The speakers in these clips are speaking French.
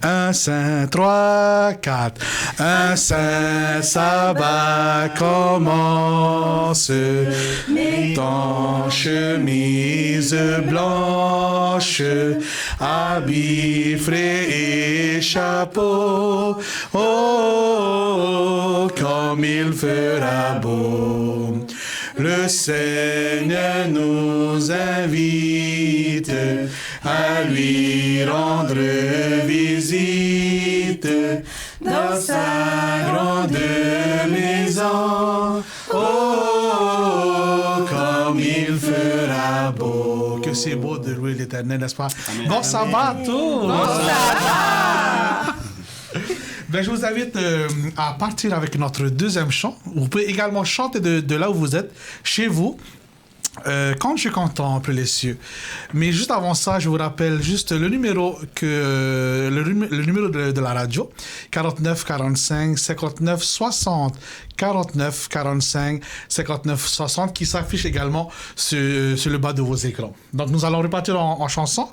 Un saint, 3, 4. Un saint sabbat commence. Mets ton chemise blanche, habits frais et chapeau. Oh, comme il fera beau. Le Seigneur nous invite à lui rendre visite dans sa grande maison. Oh, comme il fera beau. Que c'est beau de louer l'Éternel, n'est-ce pas? Amen. Bon sabbat à tous! Bon sabbat! Ben, je vous invite à partir avec notre deuxième chant. Vous pouvez également chanter de là où vous êtes, chez vous. Quand je contemple les cieux. Mais juste avant ça, je vous rappelle juste le numéro de la radio, 49 45 59 60. 49 45 59 60 qui s'affiche également sur le bas de vos écrans. Donc nous allons repartir en chanson.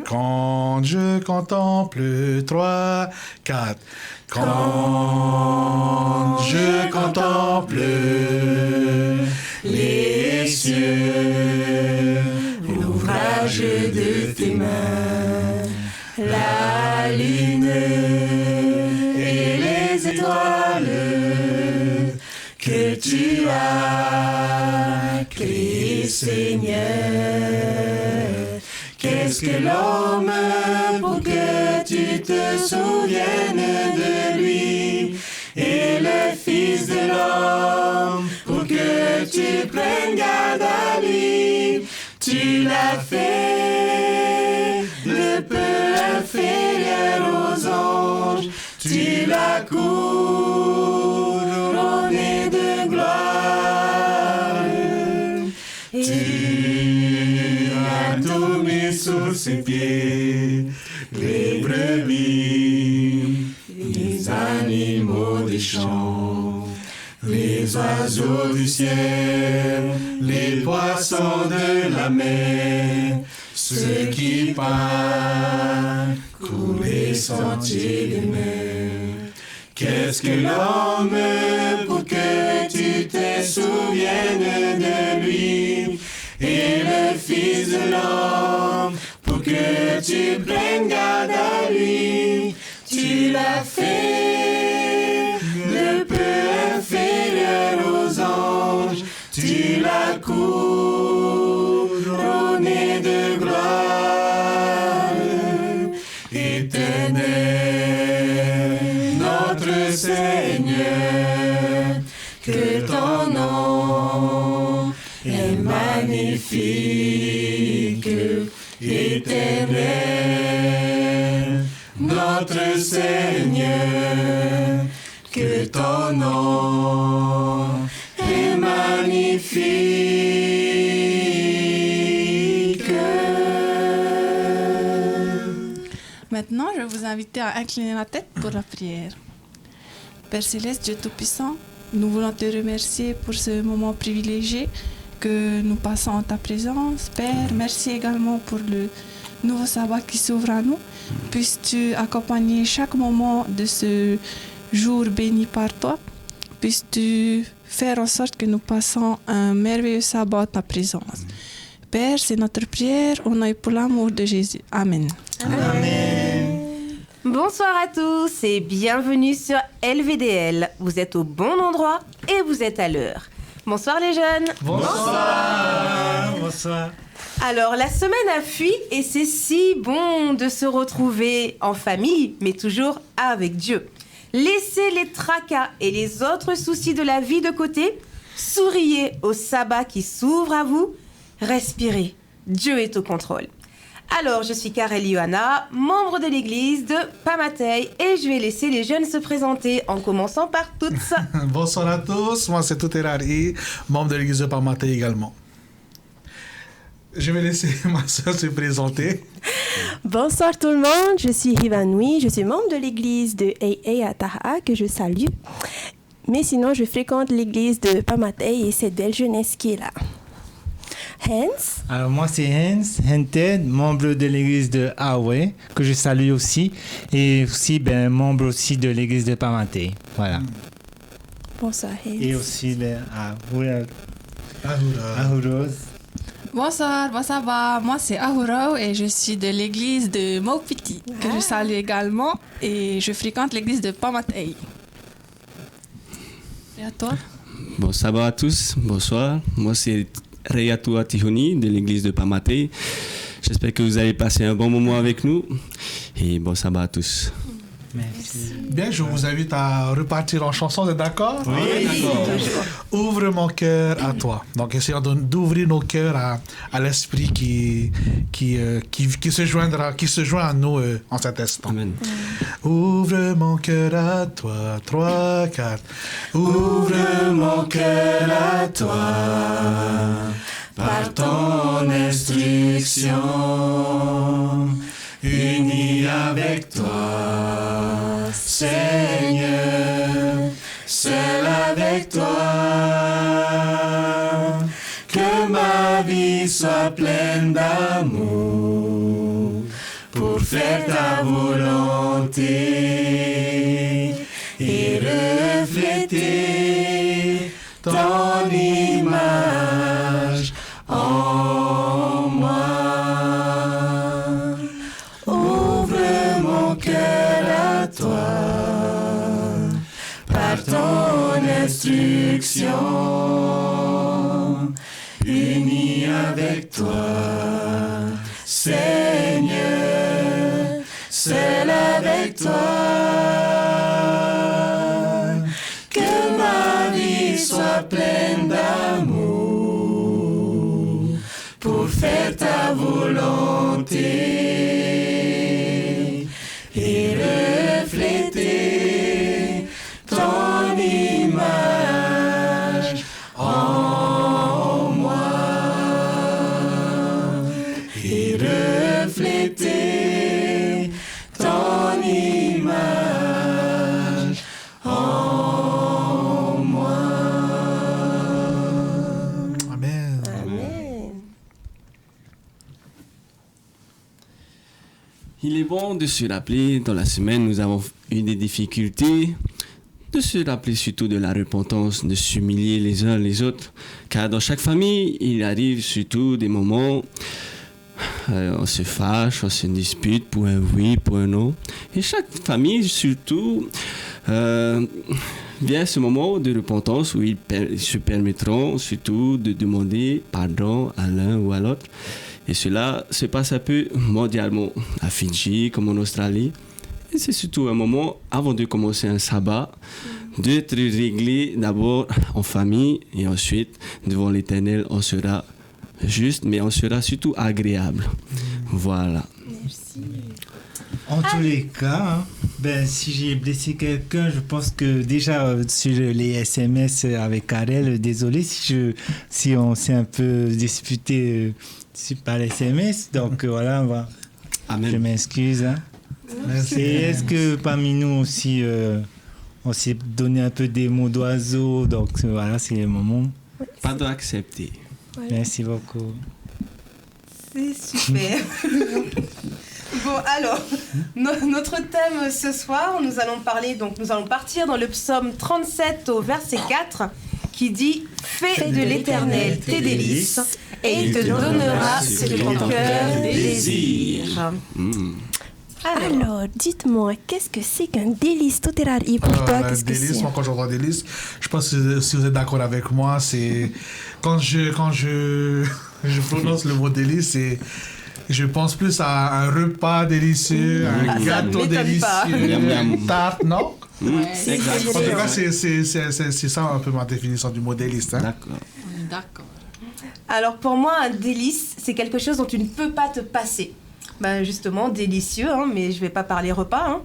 Quand je contemple 3, 4. Quand je contemple les cieux, l'ouvrage de tes mains, la lune et les étoiles que tu as créées, Seigneur. Qu'est-ce que l'homme pour que tu te souviennes de lui, et le Fils de l'homme pour que tu prennes garde à lui. Tu l'as fait de peu inférieur aux anges, tu l'as couronné de gloire. Tu as tout mis sous ses pieds, les brebis, les animaux des champs, les oiseaux du ciel, les poissons de la mer, ceux qui parcourent les sentiers des mers. Qu'est-ce que l'homme pour que tu te souviennes de lui, et le Fils de l'homme pour que tu prennes garde à lui. Tu l'as fait de peu inférieur aux anges, tu l'as couronné de gloire. Éternel, notre Seigneur, que ton nom est magnifique. Éternel, notre Seigneur, que ton nom est magnifique. Maintenant, je vais vous inviter à incliner la tête pour la prière. Père Céleste, Dieu Tout-Puissant, nous voulons te remercier pour ce moment privilégié que nous passons en ta présence. Père, merci également pour le nouveau sabbat qui s'ouvre à nous. Puisses-tu accompagner chaque moment de ce jour béni par toi. Puisses-tu faire en sorte que nous passons un merveilleux sabbat en ta présence. Père, c'est notre prière au nom et pour l'amour de Jésus. Amen. Amen. Bonsoir à tous et bienvenue sur LVDL. Vous êtes au bon endroit et vous êtes à l'heure. Bonsoir les jeunes. Bonsoir. Bonsoir. Alors, la semaine a fui et c'est si bon de se retrouver en famille, mais toujours avec Dieu. Laissez les tracas et les autres soucis de la vie de côté. Souriez au sabbat qui s'ouvre à vous. Respirez. Dieu est au contrôle. Alors, je suis Karel Johanna, membre de l'église de Pamatei, et je vais laisser les jeunes se présenter en commençant par Touts. Bonsoir à tous, moi c'est Touterari, membre de l'église de Pamatei également. Je vais laisser ma soeur se présenter. Bonsoir tout le monde, je suis Hivanui, je suis membre de l'église de AA à Taha, que je salue. Mais sinon, je fréquente l'église de Pamatei et cette belle jeunesse qui est là. Hans. Alors moi c'est Hans Hented, membre de l'église de Hawaii, que je salue aussi, et aussi membre aussi de l'église de Pamatei. Voilà. Bonsoir Hans. Et aussi Ahuros. Bonsoir, ça va. Moi, c'est Ahurao et je suis de l'église de Maupiti, que je salue également. Et je fréquente l'église de Pamatei. Et à toi? Bon, ça va à tous. Bonsoir. Moi, c'est Reyatua Tihoni de l'église de Pamatei. J'espère que vous avez passé un bon moment avec nous. Et bon, ça va à tous. Merci. Bien, je vous invite à repartir en chanson, vous êtes d'accord? Oui, d'accord. Ouvre mon cœur à toi. Donc, essayons d'ouvrir nos cœurs à l'esprit qui se joint à nous en cet instant. Amen. Ouvre mon cœur à toi, 3, 4. Ouvre mon cœur à toi, par ton instruction, uni avec toi, Seigneur, seul avec toi, que ma vie soit pleine d'amour pour faire ta volonté et refléter ton image en moi. Ouvre mon cœur à toi, par ton instruction, uni avec toi, Seigneur, seul avec toi, que ma vie soit pleine d'amour pour faire ta volonté et refléter ton image en moi et refléter ton image en moi. Amen. Amen. Il est bon de se rappeler, dans la semaine, nous avons eu des difficultés, de se rappeler surtout de la repentance, de s'humilier les uns les autres, car dans chaque famille, il arrive surtout des moments, on se fâche, on se dispute pour un oui, pour un non, et chaque famille surtout vient ce moment de repentance où ils se permettront surtout de demander pardon à l'un ou à l'autre. Et cela se passe un peu mondialement, à Fidji comme en Australie. Et c'est surtout un moment, avant de commencer un sabbat, d'être réglé d'abord en famille et ensuite, devant l'Éternel, on sera juste, mais on sera surtout agréable. Voilà. En tous les cas, si j'ai blessé quelqu'un, je pense que déjà sur les SMS avec Karel, désolé si on s'est un peu disputé par SMS. Donc voilà, Amen. je m'excuse. Hein. Et est-ce que parmi nous aussi, on s'est donné un peu des mots d'oiseau, donc voilà, c'est le moment. Pardon accepté. Voilà. Merci beaucoup. C'est super. Bon, alors, notre thème ce soir, nous allons partir dans le psaume 37 au verset 4, qui dit « Fais de l'Éternel tes délices, et il te donnera ce que ton cœur désire. » Alors, dites-moi, qu'est-ce que c'est qu'un délice Toterari pour toi? Qu'est-ce que Délice, c'est? moi quand j'entends délice, je pense que si vous êtes d'accord avec moi, c'est quand je prononce le mot délice, je pense plus à un repas délicieux, un gâteau délicieux, une tarte, non? C'est exact. En tout cas, c'est ça un peu ma définition du mot délice. Hein? D'accord. D'accord. Alors, pour moi, un délice, c'est quelque chose dont tu ne peux pas te passer. Ben justement, délicieux, hein, mais je vais pas parler repas. Hein.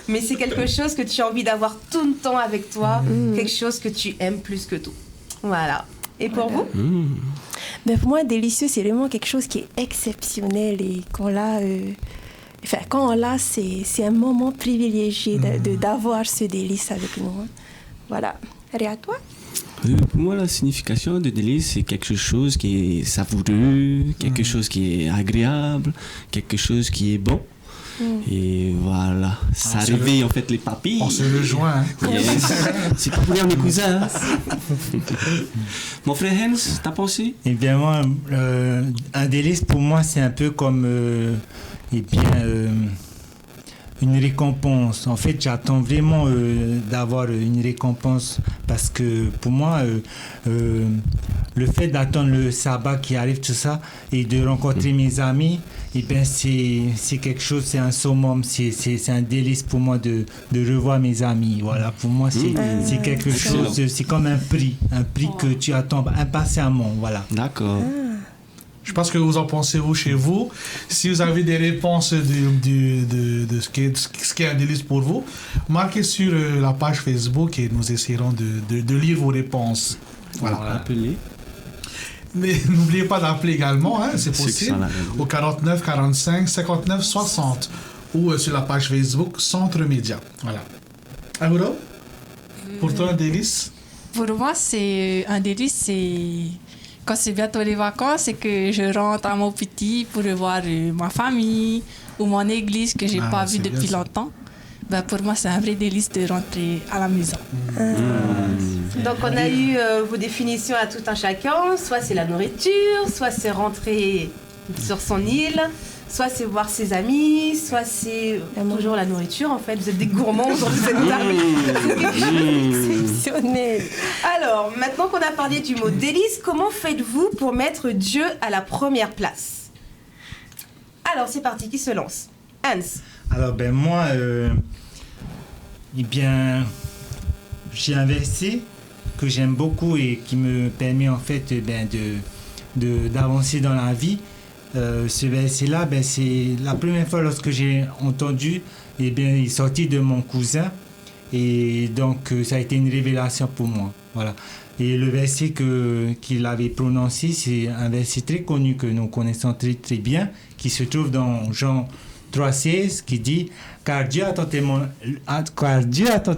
Mais c'est quelque chose que tu as envie d'avoir tout le temps avec toi, quelque chose que tu aimes plus que tout. Voilà. Et pour vous? Ben pour moi, délicieux, c'est vraiment quelque chose qui est exceptionnel et quand on l'a, c'est un moment privilégié d'avoir ce délice avec nous. Hein. Voilà. Et à toi? Pour moi, la signification de délice, c'est quelque chose qui est savoureux, quelque chose qui est agréable, quelque chose qui est bon. Et voilà, ça réveille en fait les papilles. On se rejoint. Hein. Yes. C'est pas pour rien, mes cousins. Mon frère Hans, t'as pensé? Eh bien, moi, un délice pour moi, c'est un peu comme une récompense. En fait, j'attends vraiment d'avoir une récompense parce que pour moi, le fait d'attendre le sabbat qui arrive, tout ça, et de rencontrer mes amis, eh bien, c'est quelque chose, c'est un summum, c'est un délice pour moi de revoir mes amis. Voilà, pour moi, c'est quelque chose, c'est comme un prix que tu attends impatiemment. Voilà. D'accord. Je sais pas ce que vous en pensez, vous, chez vous. Si vous avez des réponses de ce qui est un délice pour vous, marquez sur la page Facebook et nous essaierons de lire vos réponses. Voilà. Appelez. Mais n'oubliez pas d'appeler également, hein, c'est possible, au 49 45 59 60 ou sur la page Facebook Centre Média. Voilà. Aouro, pour toi, un délice? Pour moi, c'est un délice, c'est quand c'est bientôt les vacances et que je rentre à mon petit pour revoir ma famille ou mon église que j'ai pas vue depuis longtemps. Ben, pour moi, c'est un vrai délice de rentrer à la maison. Donc, on a eu vos définitions à tout un chacun. Soit c'est la nourriture, soit c'est rentrer sur son île, soit c'est voir ses amis, soit c'est toujours la nourriture. En fait, vous êtes des gourmands aujourd'hui, cette table. C'est quelque chose d'exceptionnel. Alors, maintenant qu'on a parlé du mot délice, comment faites-vous pour mettre Dieu à la première place? Alors, c'est parti, qui se lance? Hans. Alors, ben moi, eh bien, j'ai un verset que j'aime beaucoup et qui me permet en fait d'avancer dans la vie. Ce verset-là, ben, c'est la première fois lorsque j'ai entendu, eh bien, il est sorti de mon cousin et donc ça a été une révélation pour moi. Voilà. Et le verset qu'il avait prononcé, c'est un verset très connu que nous connaissons très très bien, qui se trouve dans Jean 3,16 qui dit car Dieu a tant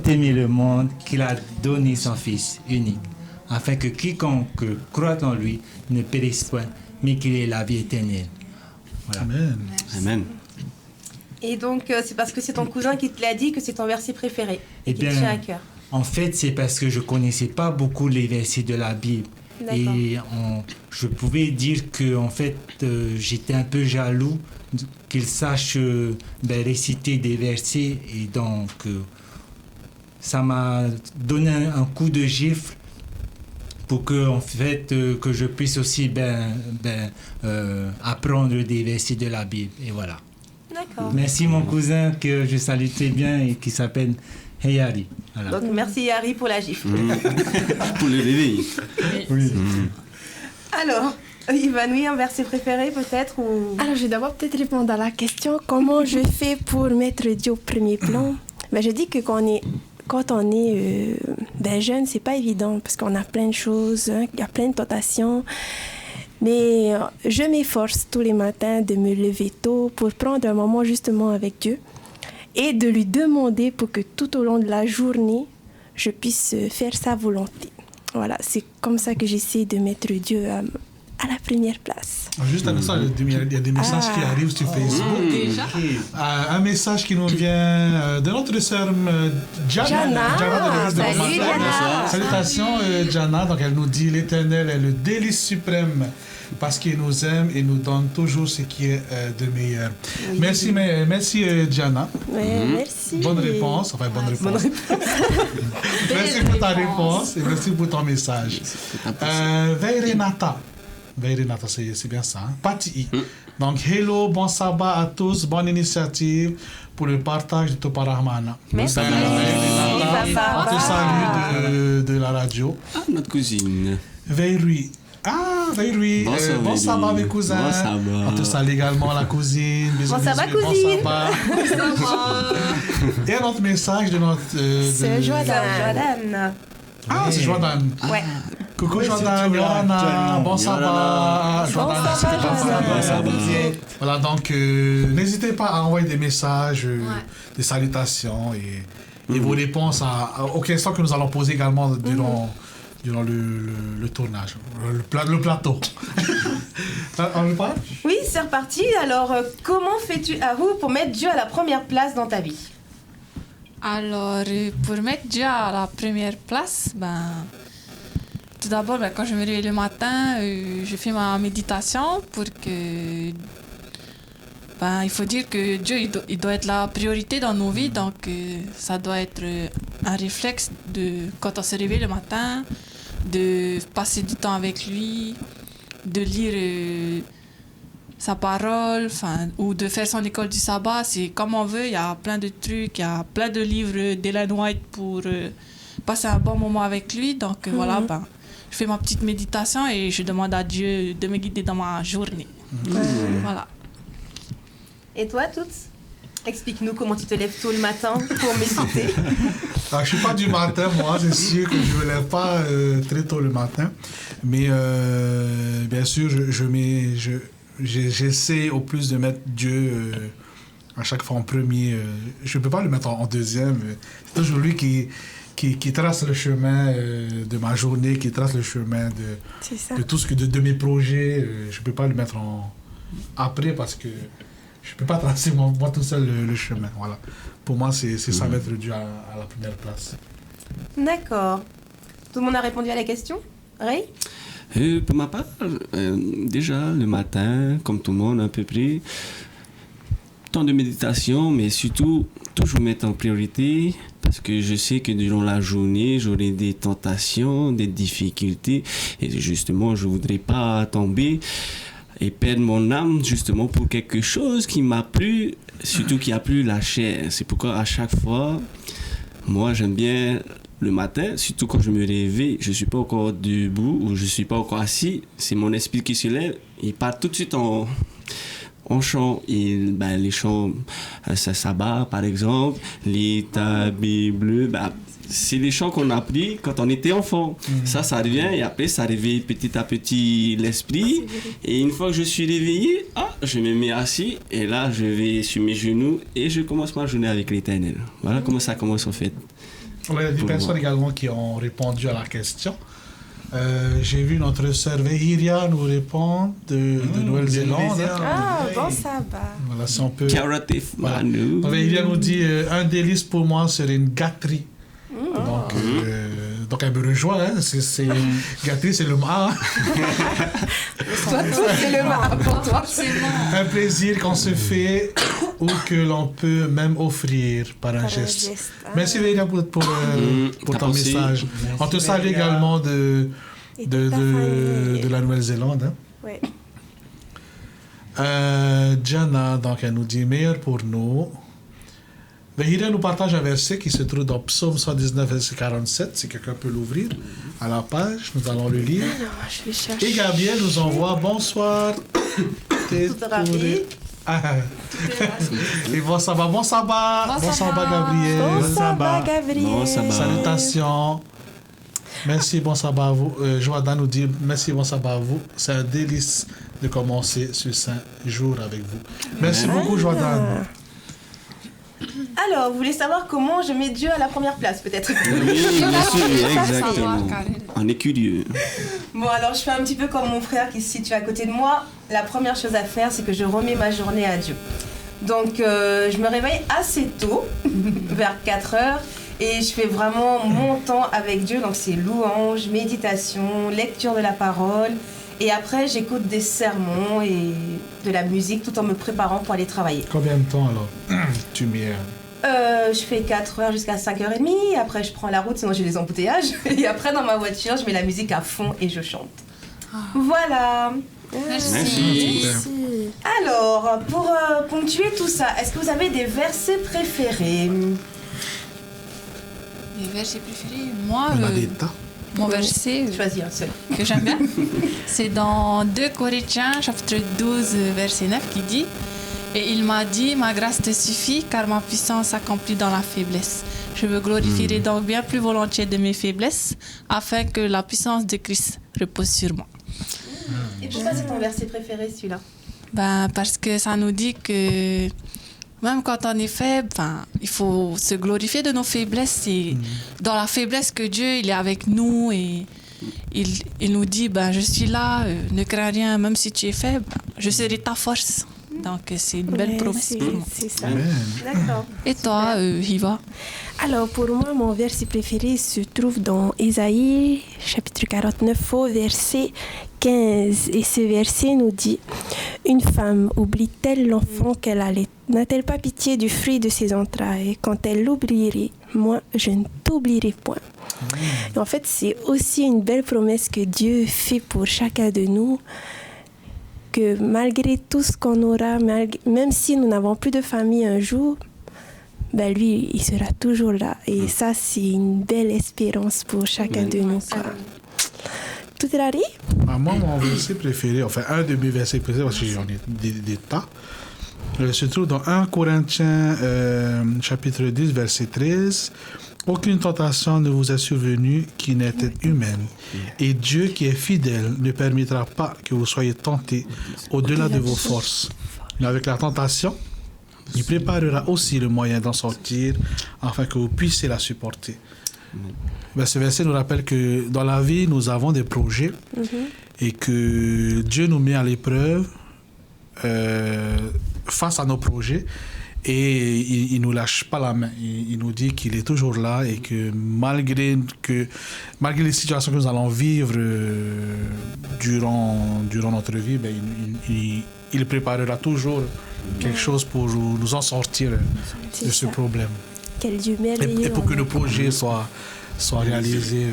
aimé le monde qu'il a donné son Fils unique, afin que quiconque croit en lui ne périsse point, mais qu'il ait la vie éternelle. Voilà. Amen. Amen. Et donc, c'est parce que c'est ton cousin qui te l'a dit que c'est ton verset préféré et qui te tient à cœur. En fait, c'est parce que je ne connaissais pas beaucoup les versets de la Bible. D'accord. Et je pouvais dire que en fait, j'étais un peu jaloux qu'il sache réciter des versets. Et donc, ça m'a donné un coup de gifle pour que, en fait, que je puisse aussi apprendre des versets de la Bible. Et voilà. D'accord. Merci mon cousin que je salue très bien et qui s'appelle Heyari. Voilà. Donc, merci Harry pour la gifle. Pour le réveil. Oui. Alors, Ivanouie, un verset préféré peut-être ou... Alors, je vais d'abord peut-être répondre à la question comment je fais pour mettre Dieu au premier plan. Je dis que quand on est jeune, c'est pas évident parce qu'on a plein de choses, il y a plein de tentations. Mais je m'efforce tous les matins de me lever tôt pour prendre un moment justement avec Dieu et de lui demander pour que tout au long de la journée, je puisse faire sa volonté. Voilà, c'est comme ça que j'essaie de mettre Dieu à la première place. Juste avec ça, il y a des messages qui arrivent sur Facebook. Déjà? Un message qui nous vient de notre sœur Jana de l'église de Salut, Montmartre. Jana. Salutations Jana, donc elle nous dit l'Éternel est le délice suprême parce qu'il nous aime et nous donne toujours ce qui est de meilleur. Oui. Merci Jana. Merci. Bonne réponse. Merci pour ta réponse et merci pour ton message. Veirenata, c'est bien ça. Hein? Pati. Donc, hello, bon sabbat à tous, bonne initiative pour le partage de Toparahmana. Merci. On te salue de la radio. Ah, notre cousine. Veirui. Bon sabbat, mes cousins. Bon sabbat. On te salue également, la cousine. Bon sabbat, cousine. Bon sabbat. Et un autre message de notre... C'est Jordan. Ah, c'est Jordan. Ouais. Coucou Jordan, Yorana, bon sabbat. Voilà, donc n'hésitez pas à envoyer des messages, des salutations et vos réponses aux questions que nous allons poser également durant le tournage, le plateau. On le parle? Oui, c'est reparti. Alors, comment fais-tu, Haru, pour mettre Dieu à la première place dans ta vie? Alors, pour mettre Dieu à la première place, tout d'abord, quand je me réveille le matin, je fais ma méditation pour que... il faut dire que Dieu, il doit être la priorité dans nos vies, donc ça doit être un réflexe de, quand on se réveille le matin, de passer du temps avec lui, de lire sa parole, ou de faire son école du sabbat. C'est comme on veut, il y a plein de trucs, il y a plein de livres d'Ellen White pour passer un bon moment avec lui. Donc voilà, je fais ma petite méditation et je demande à Dieu de me guider dans ma journée. Voilà. Et toi, Toots? Explique-nous comment tu te lèves tôt le matin pour méditer. Je ne suis pas du matin, moi, c'est sûr que je ne me lève pas très tôt le matin. Mais bien sûr, j'essaie au plus de mettre Dieu à chaque fois en premier. Je ne peux pas le mettre en deuxième. C'est toujours lui qui trace le chemin de ma journée, qui trace le chemin de tout ce que de mes projets. Je ne peux pas le mettre après parce que je ne peux pas tracer moi tout seul le chemin. Voilà. Pour moi, c'est ça, mettre Dieu à la première place. D'accord. Tout le monde a répondu à la question? Ray? Pour ma part, déjà le matin, comme tout le monde à peu près, temps de méditation, mais surtout toujours mettre en priorité, parce que je sais que durant la journée, j'aurai des tentations, des difficultés, et justement, je ne voudrais pas tomber et perdre mon âme justement pour quelque chose qui m'a plu, surtout qui a plu la chair. C'est pourquoi à chaque fois, moi j'aime bien le matin, surtout quand je me réveille, je ne suis pas encore debout ou je ne suis pas encore assis, c'est mon esprit qui se lève, il part tout de suite en chant. Et les chants, sabbat par exemple, les tabis bleus, c'est les chants qu'on a appris quand on était enfant. Ça revient et après ça réveille petit à petit l'esprit. Et une fois que je suis réveillé, je me mets assis et là je vais sur mes genoux et je commence ma journée avec l'Éternel. Voilà comment ça commence en fait. Il y a des personnes également qui ont répondu à la question. J'ai vu notre sœur Vehiria nous répondre de Nouvelle-Zélande. Bon sabbat. Voilà, si on peut. Caratif Manu. Vehiria nous dit un délice pour moi serait une gâterie. Donc elle me rejoint, gâterie c'est le ma. Toi, c'est le ma pour toi. Un plaisir qu'on se fait ou que l'on peut même offrir par un geste. Merci Vehiria pour ton message. Merci, on te salue également de la Nouvelle-Zélande. Oui. Jana, donc elle nous dit meilleur pour nous. Vehiria nous partage un verset qui se trouve dans Psaume 119, verset 47. Si quelqu'un peut l'ouvrir à la page, nous allons le lire. Je vais chercher. Et Gabriel nous envoie bonsoir. Tout ravi. Et bon sabbat, bon sabbat. Bon sabbat, Gabriel. Bon sabbat, Gabriel. Bon sabbat. Salutations. Merci, bon sabbat à vous. Joadan nous dit merci, bon sabbat à vous. C'est un délice de commencer ce saint jour avec vous. Merci beaucoup, Joadan. Alors, vous voulez savoir comment je mets Dieu à la première place, peut-être? Oui, bien sûr, exactement. On est curieux. Bon, alors je fais un petit peu comme mon frère qui se situe à côté de moi. La première chose à faire, c'est que je remets ma journée à Dieu. Donc, je me réveille assez tôt, vers 4 heures, et je fais vraiment mon temps avec Dieu. Donc, c'est louange, méditation, lecture de la parole. Et après, j'écoute des sermons et de la musique tout en me préparant pour aller travailler. Combien de temps alors tu mets Je fais 4 heures jusqu'à 5h30. Après, je prends la route, sinon j'ai des embouteillages. Et après, dans ma voiture, je mets la musique à fond et je chante. Voilà. Merci. Alors, pour ponctuer tout ça, est-ce que vous avez des versets préférés? Les versets préférés, moi, On a des tas. mon verset Choisis un seul. que j'aime bien, c'est dans 2 Corinthiens, chapitre 12, verset 9, qui dit « Et il m'a dit, ma grâce te suffit, car ma puissance s'accomplit dans la faiblesse. Je me glorifierai donc bien plus volontiers de mes faiblesses, afin que la puissance de Christ repose sur moi. » Et pourquoi c'est ton verset préféré, celui-là? Parce que ça nous dit que même quand on est faible, il faut se glorifier de nos faiblesses. C'est dans la faiblesse que Dieu il est avec nous et il nous dit, je suis là, ne crains rien, même si tu es faible, je serai ta force. Donc, c'est une belle promesse pour moi. C'est ça. D'accord. Et toi, Hiva? Alors, pour moi, mon verset préféré se trouve dans Ésaïe, chapitre 49, au verset 15. Et ce verset nous dit « Une femme oublie-t-elle l'enfant qu'elle allait? N'a-t-elle pas pitié du fruit de ses entrailles? Quand elle l'oublierait, moi, je ne t'oublierai point. » Et en fait, c'est aussi une belle promesse que Dieu fait pour chacun de nous, que malgré tout ce qu'on aura, même si nous n'avons plus de famille un jour, lui, il sera toujours là. Et ça, c'est une belle espérance pour chacun de nous. Tout est allé? Moi, mon verset préféré, enfin, un de mes versets préférés, parce que j'en ai des tas, se trouve dans 1 Corinthiens, chapitre 10, verset 13. Aucune tentation ne vous est survenue qui n'était humaine. Et Dieu qui est fidèle ne permettra pas que vous soyez tentés au-delà de vos forces. Mais avec la tentation, il préparera aussi le moyen d'en sortir afin que vous puissiez la supporter. Ce verset nous rappelle que dans la vie, nous avons des projets et que Dieu nous met à l'épreuve face à nos projets. Et il ne nous lâche pas la main. Il nous dit qu'il est toujours là et que malgré les situations que nous allons vivre durant notre vie, il préparera toujours quelque chose pour nous en sortir de ce problème. Quel Dieu merveilleux. Et pour que nos projets soient réalisés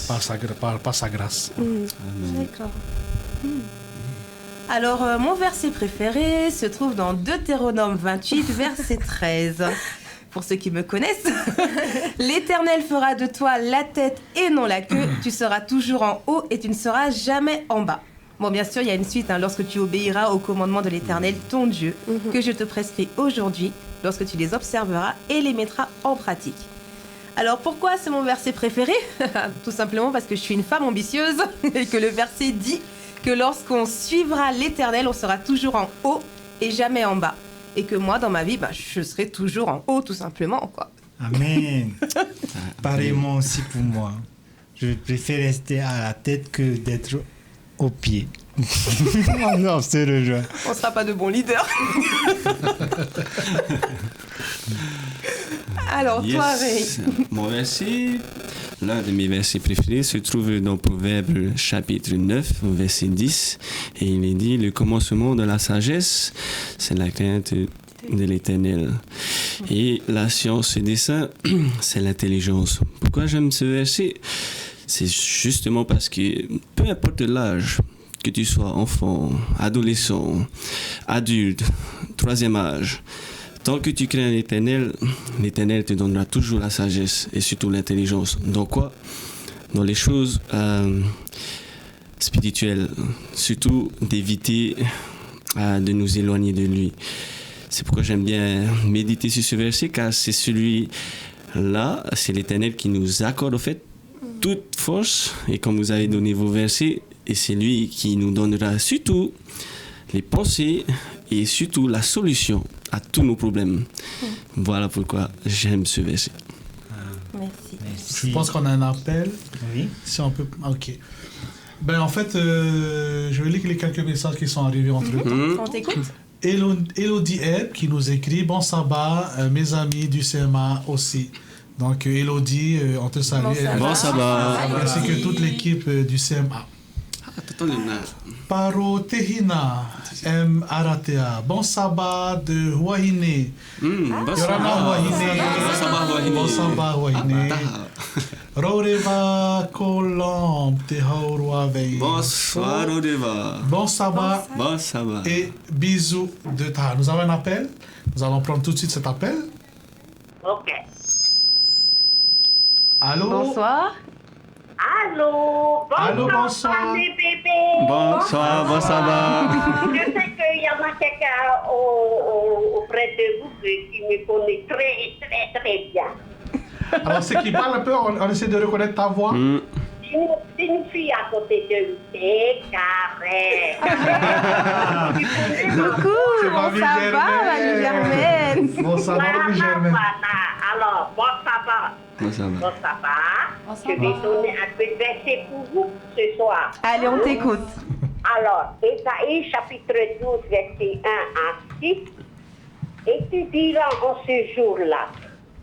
par sa grâce. D'accord. Alors, mon verset préféré se trouve dans Deutéronome 28, verset 13. Pour ceux qui me connaissent, l'Éternel fera de toi la tête et non la queue. Tu seras toujours en haut et tu ne seras jamais en bas. Bon, bien sûr, il y a une suite. Lorsque tu obéiras aux commandements de l'Éternel, ton Dieu, que je te prescris aujourd'hui, lorsque tu les observeras et les mettras en pratique. Alors, pourquoi c'est mon verset préféré? Tout simplement parce que je suis une femme ambitieuse et que le verset dit que lorsqu'on suivra l'Éternel, on sera toujours en haut et jamais en bas. Et que moi, dans ma vie, je serai toujours en haut, tout simplement, quoi. Amen. Pareillement aussi pour moi. Je préfère rester à la tête que d'être au pied. Non, c'est le jeu. On ne sera pas de bons leaders. Alors, toi, Ray. Mon verset, l'un de mes versets préférés se trouve dans Proverbes chapitre 9, verset 10. Et il est dit, le commencement de la sagesse, c'est la crainte de l'Éternel. Et la science des saints, c'est l'intelligence. Pourquoi j'aime ce verset? C'est justement parce que peu importe l'âge, que tu sois enfant, adolescent, adulte, troisième âge, tant que tu crains l'Éternel, l'Éternel te donnera toujours la sagesse et surtout l'intelligence. Dans quoi? Dans les choses spirituelles, surtout d'éviter de nous éloigner de lui. C'est pourquoi j'aime bien méditer sur ce verset, car c'est celui-là, c'est l'Éternel qui nous accorde au fait toute force, et comme vous avez donné vos versets, et c'est lui qui nous donnera surtout les pensées et surtout la solution à tous nos problèmes. Voilà pourquoi j'aime ce verset. Merci. Je pense qu'on a un appel. Oui. Si on peut... Ok. En fait, je vais lire les quelques messages qui sont arrivés entre eux. On t'écoute. Elodie Ebb qui nous écrit « Bon sabbat, mes amis du CMA aussi ». Donc, Elodie, on te salue. Bon sabbat. Ainsi que toute l'équipe du CMA. Paro Tehina M. Aratea. Bon sabbat de Wahine. Yorana Wahine. Bon sabbat Wahine. Roreva Kolom Tehaurwa Vei. Bonsoir Roreva. Bon sabbat. Bon sabbat. Et bisous de Taha. Nous avons un appel. Nous allons prendre tout de suite cet appel. Ok. Allô? Bonsoir. Allô? Allô, bonsoir. Les bébés. Bonsoir, bon sabbat. Je sais qu'il y en a quelqu'un auprès de vous qui me connaît très, très, très bien. Alors, c'est qui parle un peu, on essaie de reconnaître ta voix. C'est une fille à côté de vous. C'est carré. Coucou, C'est ma bon vie sabbat, Germaine. Marie Germaine. Bon sabbat, Marie Germaine. Voilà. Alors, bon sabbat. Bon, ça va. Bon, ça va. Je vais donner un peu de verset pour vous ce soir. Allez, on t'écoute. Alors, Ésaïe chapitre 12, verset 1 à 6. Et tu diras en ce jour-là,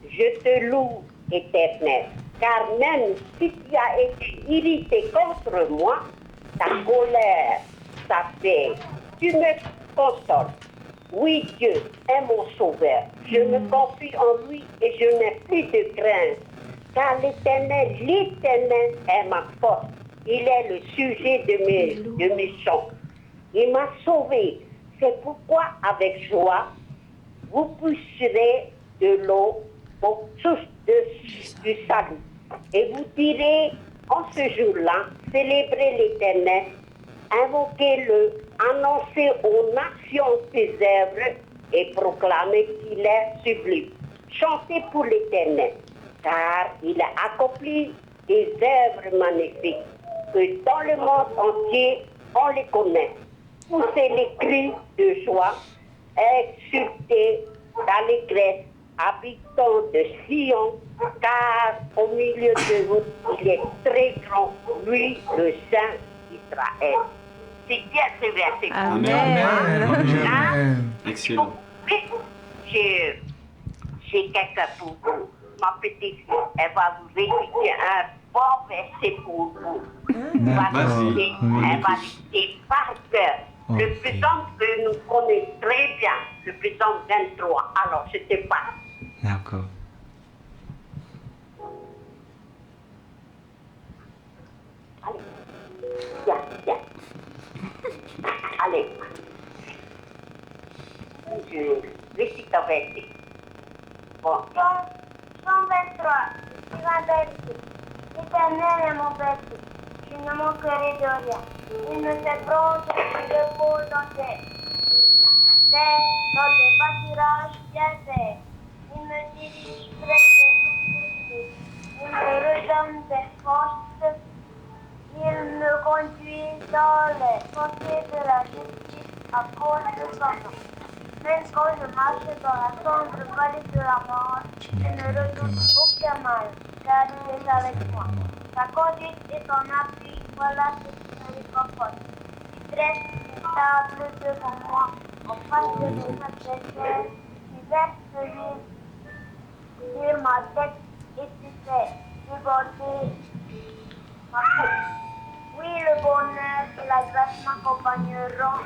je te loue, Éternel, car même si tu as été irrité contre moi, ta colère s'apaise. Tu me consoles. Oui, Dieu est mon sauveur. Je me confie en lui et je n'ai plus de crainte. Car l'Éternel est ma force. Il est le sujet de mes chants. Il m'a sauvé. C'est pourquoi, avec joie, vous puiserez de l'eau aux sources du salut. Et vous direz, en ce jour-là, célébrez l'Éternel, invoquez-le, annoncez aux nations ses œuvres et proclamez qu'il est sublime. Chantez pour l'Éternel, car il a accompli des œuvres magnifiques, que dans le monde entier, on les connaît. Poussez les cris de joie, exultez d'allégresse, habitants de Sion, car au milieu de vous, il est très grand, lui, le Saint d'Israël. C'est bien ce verset. Amen. Là, Excellent. j'ai quelqu'un pour vous. Ma petite fille, elle va vous réciter un bon verset pour vous. Elle va réciter par cœur. Le psaume que nous connaissons très bien, le psaume 23. Alors, je te passe. D'accord. Allez. Viens. Allez. Je récite un verset. Bon. Psaume 23, il va verser. L'Éternel est mon berceau, je ne manquerai de rien. Il me fait prendre du repos dans des pâturages bien verts. Il me dirige près des eaux. Il me redonne des forces. Il me conduit dans les sentiers de la justice à cause de son nom. Même quand je marche dans la sombre vallée de la mort, je ne redoute aucun mal, car tu es avec moi. Ta conduite et ton appui, voilà ce qui me réconforte. Tu dresses une table devant moi, en face de mes adversaires. Tu verses l'huile sur ma tête et tu fais déborder ma coupe. Oui, le bonheur et la grâce m'accompagneront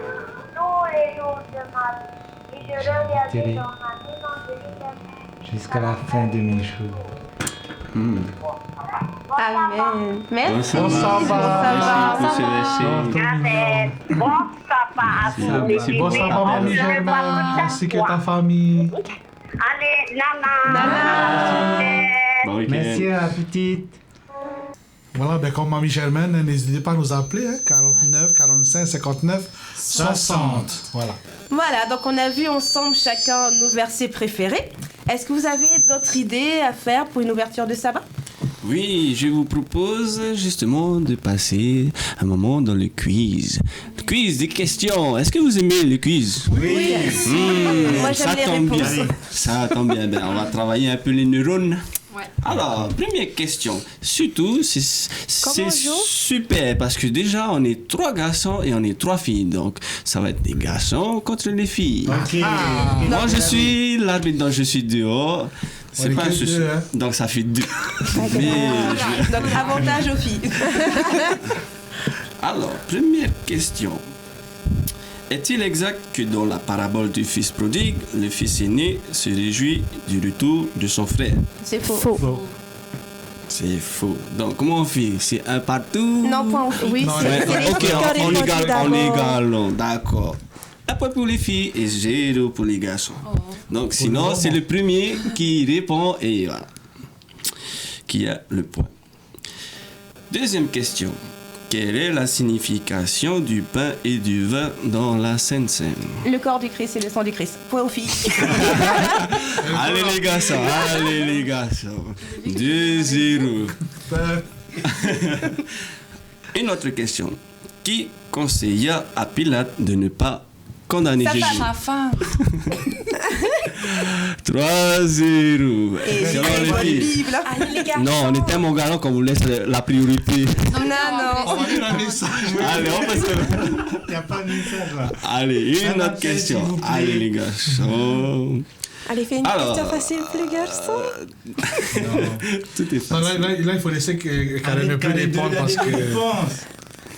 tous les jours de ma vie. Et je reviendrai dans ma maison de l'Éternel Jusqu'à la fin de mes jours. Amen. Merci. Bon sabbat. Merci pour ce verset. Amen. Bon sabbat à vous. Merci, bon sabbat, Mamie Germaine, ainsi que ta famille. Allez, Nana. Bon week-end. Merci à la petite. Voilà, ben comme Mamie Germaine, n'hésitez pas à nous appeler, hein, 49, 45, 59, 60. Voilà. Voilà, donc on a vu ensemble chacun nos versets préférés. Est-ce que vous avez d'autres idées à faire pour une ouverture de sabbat? Oui, je vous propose justement de passer un moment dans le quiz. Le quiz des questions. Est-ce que vous aimez le quiz? Oui. Moi j'aime Ça les tombe réponses. bien. Ça tombe bien. Ben, on va travailler un peu les neurones. Ouais. Alors, première question. Surtout, c'est Comment on joue? super parce que déjà, on est 3 garçons et on est 3 filles. Donc, ça va être des garçons contre les filles. Ok. Moi, je suis l'arbitre, donc je suis dehors. C'est est pas un que souci. deux, hein. Donc, ça fait 2. Mais Donc avantage aux filles. Alors, première question. Est-il exact que dans la parabole du fils prodigue, le fils aîné se réjouit du retour de son frère? C'est faux. C'est faux. Donc, comment on fait? C'est un partout? Non, point aux filles. Oui, Non, c'est Ouais, c'est les ok, filles qui ont on répondu égale, d'abord. d'accord. Un point pour les filles et 0 pour les garçons. Donc, sinon, c'est le premier qui répond et voilà. Qui a le point. Deuxième question. Quelle est la signification du pain et du vin dans la Sainte Seine? Le corps du Christ et le sang du Christ. Point aux filles. Allez les garçons. 2-0. Une autre question. Qui conseilla à Pilate de ne pas condamné, Sa j'ai femme. dit. Sa femme. 3-0. Et Selon les les bonnes filles. Bibles. Allez, les gars. Non, on est tellement galant qu'on vous laisse la priorité. Non, non. On va lire un message. Allez, on passe. Il n'y a pas de message là. Allez, Un une autre appel, question. s'il vous plaît. Allez, les garçons. Allez, fais une Alors, question facile, plus garçon. Tout est Non, facile. là, il faut laisser que Karen ne peut répondre parce que.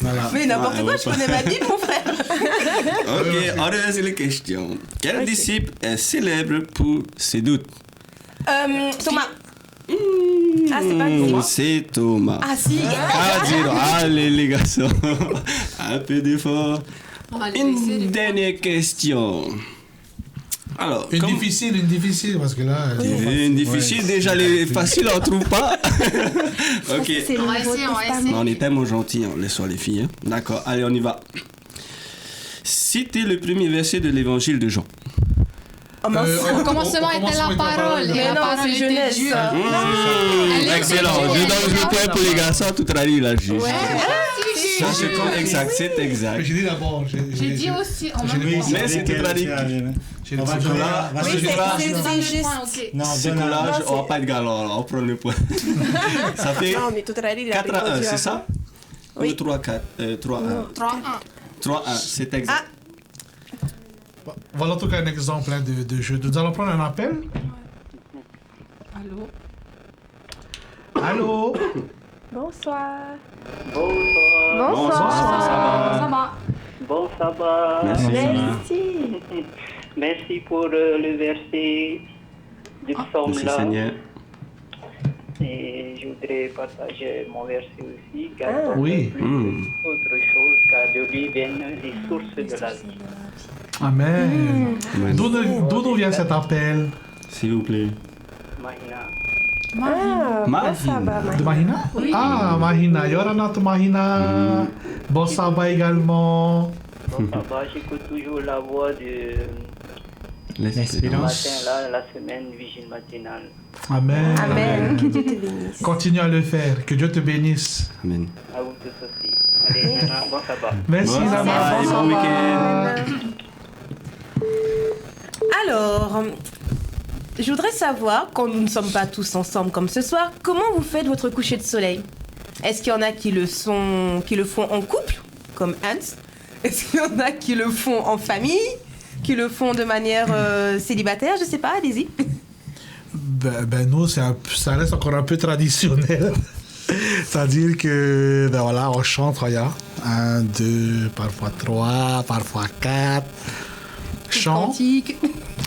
Voilà. Mais n'importe Ouais, quoi, ouais, je connais ma Bible, mon frère. Ok, on revient sur les questions. Quel disciple est célèbre pour ses doutes? Thomas. Ah, c'est pas Thomas. C'est Thomas. Ah, si. 4-0. Allez, les garçons. Un peu d'effort. Allez, Une dernière question. Alors, Une difficile, parce que là. Une difficile, déjà les faciles, on trouve pas. Ok. C'est le On va Nouveau essayer, on va Testament. essayer. Non, on est tellement gentils, on laisse les filles. Hein. D'accord, allez, on y va. Citez le premier verset de l'évangile de Jean. Oh, mince. Au commencement était la parole, et Mais la non, parole c'est était Genèse, Dieu. ça. Elle est Excellent, Dieu, je donne elle est le point pour les garçons, tout à l'heure, là, juste. Ouais. Ça, c'est exact, c'est exact. J'ai dit d'abord. J'ai dit aussi en J'ai même dit- temps. Mais c'est tout à l'heure. j'ai On va dit- donner Nicolas, va Oui, se- c'est juste. Ok. Non, C'est donne collage, un- on va pas être galant, là, on prend le point. Ça fait Non, mais tout à l'heure, il a 4-1, répondu c'est avant. ça? Oui. Ou 3-4, 3-1. 3-1. 3-1, c'est exact. Voilà en tout cas un exemple hein, de jeu. Nous allons prendre un appel. Allô? Allô? Bonsoir. Bonsoir. Ça va? Bon sabbat. Merci. Merci. Merci pour le verset du psaume Merci là. Seigneur. Et je voudrais partager mon verset aussi, car Oui. autre chose, car de lui viennent les sources de la vie. Amen. Amen. D'où nous vient cet appel? S'il vous plaît. Mahina. Ah, Mahina. bon sabbat, De Mahina? Ah, Mahina. Yoranat Mahina. Bon sabbat également. Bon sabbat, j'écoute toujours la voix de L'espérance. matin, là, la semaine vigile matinale. Amen. Amen. Que Dieu te bénisse. Continue à le faire. Que Dieu te bénisse. Amen. À vous tous aussi. Allez, maintenant, bon sabbat. Merci, Bon Nama. sabbat et bon week-end. Alors, je voudrais savoir, quand nous ne sommes pas tous ensemble comme ce soir, comment vous faites votre coucher de soleil? Est-ce qu'il y en a qui le font en couple, comme Hans? Est-ce qu'il y en a qui le font en famille? Qui le font de manière célibataire? Je sais pas, allez-y. Ben nous, ça reste encore un peu traditionnel. C'est-à-dire que, ben voilà, on chante, regarde. 1, 2, parfois 3, parfois 4. Chant, Antique.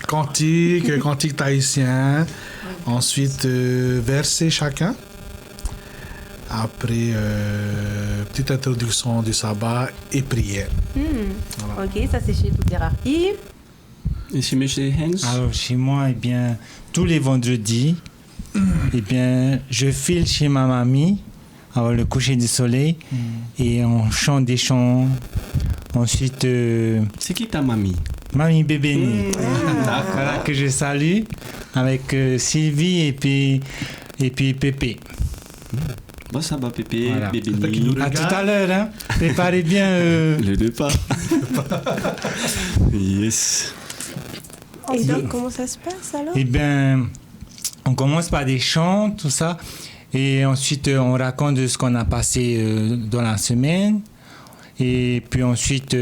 cantique tahitien. Ensuite, verset chacun. Après, petite introduction du sabbat et prière. Ok, ça c'est chez toute hiérarchie. Et chez M. Hans? Alors, chez moi, eh bien, tous les vendredis, eh bien, je file chez ma mamie avant le coucher du soleil et on chante des chants. Ensuite, C'est qui ta mamie? Mamie Bébéni, voilà, que je salue avec Sylvie et puis Pépé. Bon sabbat, Pépé, Voilà. bébé. Pépé qui nous À regarde. tout à l'heure, hein. Préparez bien. Le repas. Yes. Et donc, comment ça se passe alors? Eh bien, on commence par des chants, tout ça. Et ensuite, on raconte de ce qu'on a passé dans la semaine. Et puis ensuite,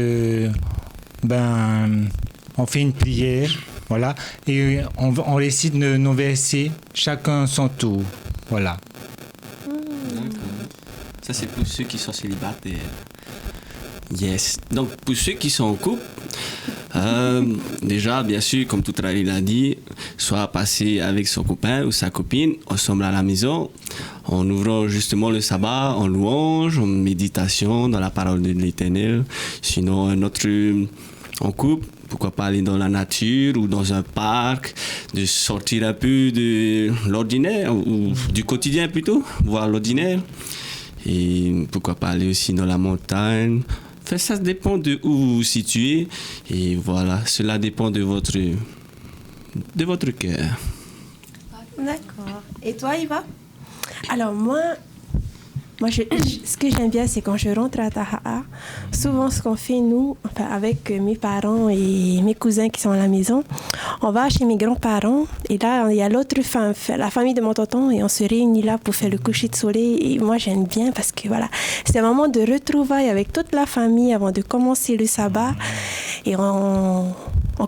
on fait une prière. Voilà. Et on récite nos versets, chacun son tour. Voilà. Ça, c'est pour ceux qui sont célibataires. Yes. Donc, pour ceux qui sont en couple, déjà, bien sûr, comme tout le monde l'a dit, soit passer avec son copain ou sa copine ensemble à la maison, en ouvrant justement le sabbat en louange, en méditation dans la parole de l'Éternel. Sinon, un autre en couple, pourquoi pas aller dans la nature ou dans un parc, de sortir un peu de l'ordinaire ou du quotidien plutôt, voir l'ordinaire. Et pourquoi pas aller aussi dans la montagne. Enfin, ça dépend de où vous vous situez. Et voilà, cela dépend de votre cœur. D'accord. Et toi, Yva? Alors moi, moi, ce que j'aime bien, c'est quand je rentre à Taha'a, souvent ce qu'on fait, nous, enfin, avec mes parents et mes cousins qui sont à la maison, on va chez mes grands-parents et là, il y a la famille de mon tonton et on se réunit là pour faire le coucher de soleil. Et moi, j'aime bien parce que voilà, c'est un moment de retrouvailles avec toute la famille avant de commencer le sabbat. Et on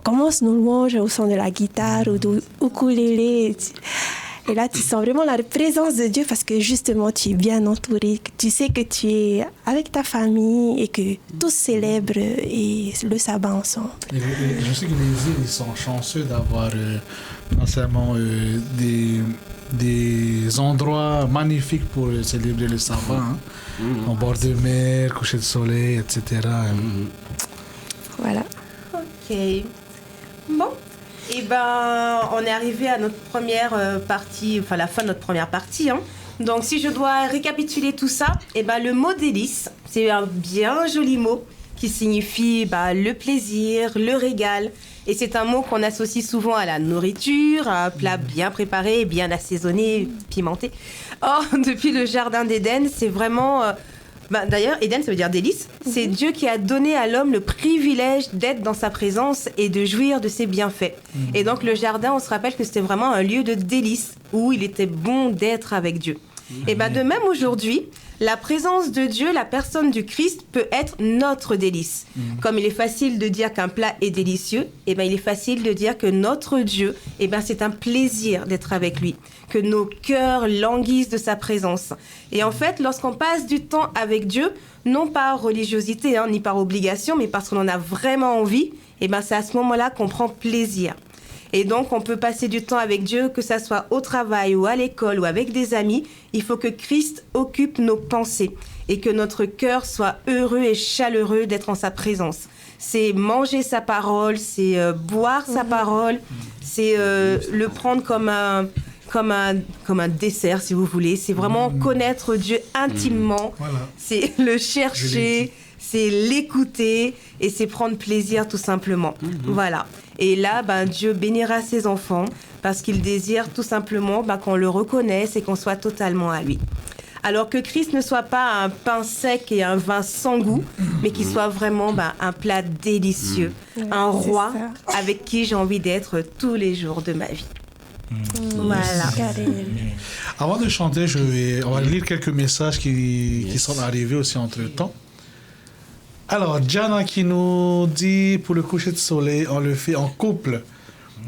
commence nos louanges au son de la guitare ou du ukulélé. Et là, tu sens vraiment la présence de Dieu parce que justement, tu es bien entouré. Tu sais que tu es avec ta famille et que tous célèbrent et le sabbat ensemble. Et je sais que les îles, ils sont chanceux d'avoir non seulement des endroits magnifiques pour célébrer le sabbat, hein, en bord de mer, coucher de soleil, etc. Voilà. Ok. Bon. Et on est arrivé à notre première partie, enfin la fin de notre première partie. Hein. Donc si je dois récapituler tout ça, le mot délice, c'est un bien joli mot qui signifie le plaisir, le régal. Et c'est un mot qu'on associe souvent à la nourriture, à un plat bien préparé, bien assaisonné, pimenté. Or, depuis le jardin d'Éden, c'est vraiment... D'ailleurs, Éden, ça veut dire délice. C'est Dieu qui a donné à l'homme le privilège d'être dans sa présence et de jouir de ses bienfaits. Et donc, le jardin, on se rappelle que c'était vraiment un lieu de délice où il était bon d'être avec Dieu. Et de même aujourd'hui, la présence de Dieu, la personne du Christ peut être notre délice. Comme il est facile de dire qu'un plat est délicieux, il est facile de dire que notre Dieu, c'est un plaisir d'être avec lui, que nos cœurs languissent de sa présence. Et en fait, lorsqu'on passe du temps avec Dieu, non par religiosité, ni par obligation, mais parce qu'on en a vraiment envie, c'est à ce moment-là qu'on prend plaisir. Et donc, on peut passer du temps avec Dieu, que ça soit au travail ou à l'école ou avec des amis. Il faut que Christ occupe nos pensées et que notre cœur soit heureux et chaleureux d'être en sa présence. C'est manger sa parole, c'est boire sa parole, c'est le prendre comme un dessert, si vous voulez. C'est vraiment connaître Dieu intimement. Voilà. C'est le chercher, c'est l'écouter et c'est prendre plaisir tout simplement. Voilà. Et là, Dieu bénira ses enfants parce qu'il désire tout simplement qu'on le reconnaisse et qu'on soit totalement à lui. Alors que Christ ne soit pas un pain sec et un vin sans goût, mais qu'il soit vraiment un plat délicieux, un roi avec qui j'ai envie d'être tous les jours de ma vie. Voilà. Avant de chanter, on va lire quelques messages qui sont arrivés aussi entre-temps. Alors, Jana qui nous dit, pour le coucher de soleil, on le fait en couple.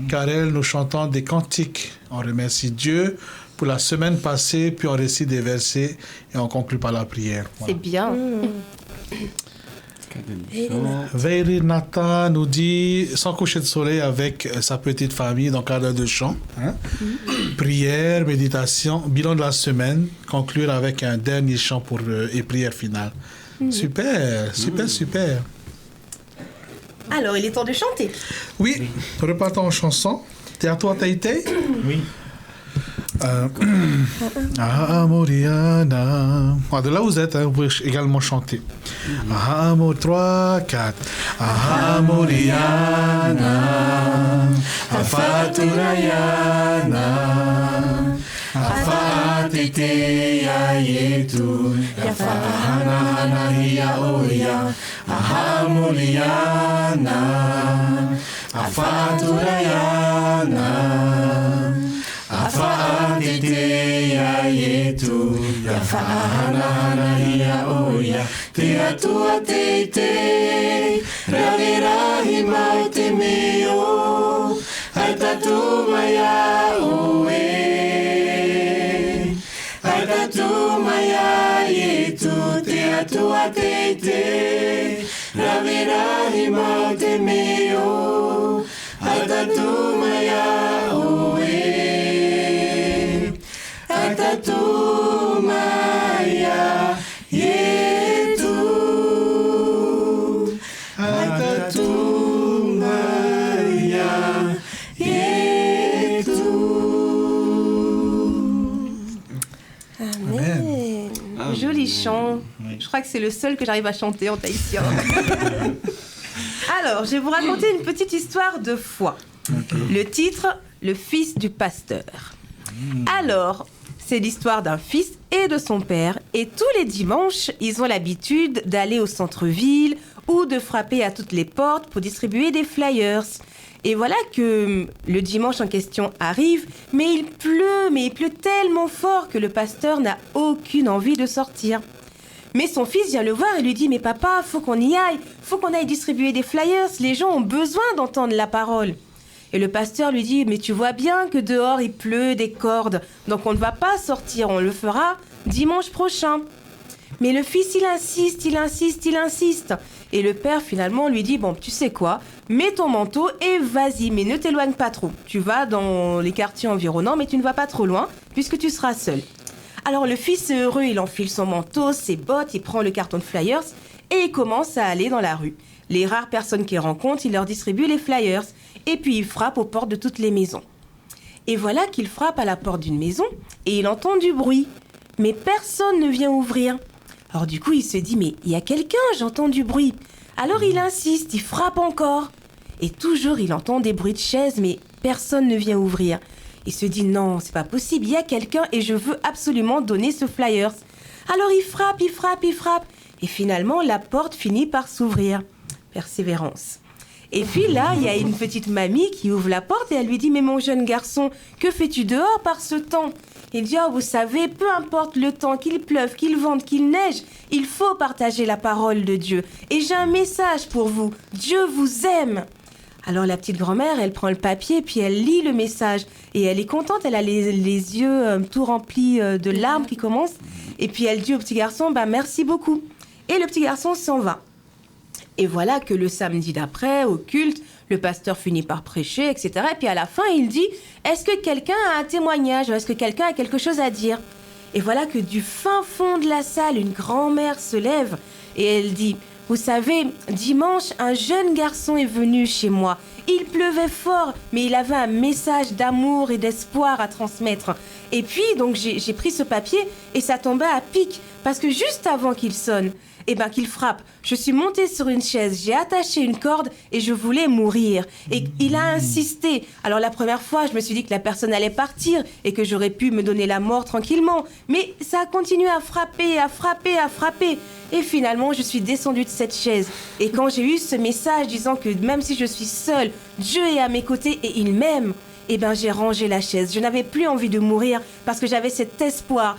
Karel, nous chantons des cantiques. On remercie Dieu pour la semaine passée, puis on récite des versets et on conclut par la prière. Voilà. C'est bien. Veiri Nata nous dit, son coucher de soleil avec sa petite famille dans le cadre de chant. Prière, méditation, bilan de la semaine, conclure avec un dernier chant et prière finale. Super. Alors, il est temps de chanter. Oui, repartons en chanson. T'es à toi, Taïté? Oui. Moriana. De là où vous êtes, vous pouvez également chanter. 3, 4. Moriana. Afaturayana. Afatete ya yetu. Yafahana hiya oya. Moriana. Afaturayana. Afatete ya yetu. Yafahana hiya oya. Te atua teite. Ravirahi maute meo. Aitatuma ya oe. Aitatuma ya yetu. Te atua teite. Ravirahi maute meo. Aitatuma ya oe. Aitatuma ya yetu. Aitatuma ya yetu. Amen. Joli chant. Je crois que c'est le seul que j'arrive à chanter en tahitien. Alors, je vais vous raconter une petite histoire de foi. Le titre, Le fils du pasteur. Alors, c'est l'histoire d'un fils et de son père. Et tous les dimanches, ils ont l'habitude d'aller au centre-ville ou de frapper à toutes les portes pour distribuer des flyers. Et voilà que le dimanche en question arrive, mais il pleut tellement fort que le pasteur n'a aucune envie de sortir. Mais son fils vient le voir et lui dit « Mais papa, faut qu'on y aille, faut qu'on aille distribuer des flyers, les gens ont besoin d'entendre la parole. » Et le pasteur lui dit « Mais tu vois bien que dehors il pleut des cordes, donc on ne va pas sortir, on le fera dimanche prochain. » Mais le fils, il insiste. Et le père, finalement, lui dit « Bon, tu sais quoi, mets ton manteau et vas-y, mais ne t'éloigne pas trop. Tu vas dans les quartiers environnants, mais tu ne vas pas trop loin, puisque tu seras seul. » Alors le fils est heureux, il enfile son manteau, ses bottes, il prend le carton de flyers et il commence à aller dans la rue. Les rares personnes qu'il rencontre, il leur distribue les flyers et puis il frappe aux portes de toutes les maisons. Et voilà qu'il frappe à la porte d'une maison et il entend du bruit. Mais personne ne vient ouvrir. Alors du coup, il se dit « Mais il y a quelqu'un, j'entends du bruit. » Alors il insiste, il frappe encore. Et toujours, il entend des bruits de chaises, mais personne ne vient ouvrir. Il se dit « Non, c'est pas possible, il y a quelqu'un et je veux absolument donner ce flyers. » Alors il frappe. Et finalement, la porte finit par s'ouvrir. Persévérance. Et puis là, il y a une petite mamie qui ouvre la porte et elle lui dit « Mais mon jeune garçon, que fais-tu dehors par ce temps ?» Il dit « Oh, vous savez, peu importe le temps, qu'il pleuve, qu'il vente, qu'il neige, il faut partager la parole de Dieu. Et j'ai un message pour vous. Dieu vous aime. » Alors la petite grand-mère, elle prend le papier puis elle lit le message. Et elle est contente, elle a les yeux tout remplis de larmes qui commencent. Et puis elle dit au petit garçon, merci beaucoup. Et le petit garçon s'en va. Et voilà que le samedi d'après, au culte, le pasteur finit par prêcher, etc. Et puis à la fin, il dit, est-ce que quelqu'un a un témoignage? Est-ce que quelqu'un a quelque chose à dire? Et voilà que du fin fond de la salle, une grand-mère se lève et elle dit, vous savez, dimanche, un jeune garçon est venu chez moi. Il pleuvait fort, mais il avait un message d'amour et d'espoir à transmettre. Et puis, donc, j'ai pris ce papier et ça tombait à pic. Parce que juste avant qu'il sonne, qu'il frappe, je suis montée sur une chaise, j'ai attaché une corde et je voulais mourir. Et il a insisté. Alors la première fois, je me suis dit que la personne allait partir et que j'aurais pu me donner la mort tranquillement. Mais ça a continué à frapper. Et finalement, je suis descendue de cette chaise. Et quand j'ai eu ce message disant que même si je suis seule, Dieu est à mes côtés et il m'aime, j'ai rangé la chaise. Je n'avais plus envie de mourir parce que j'avais cet espoir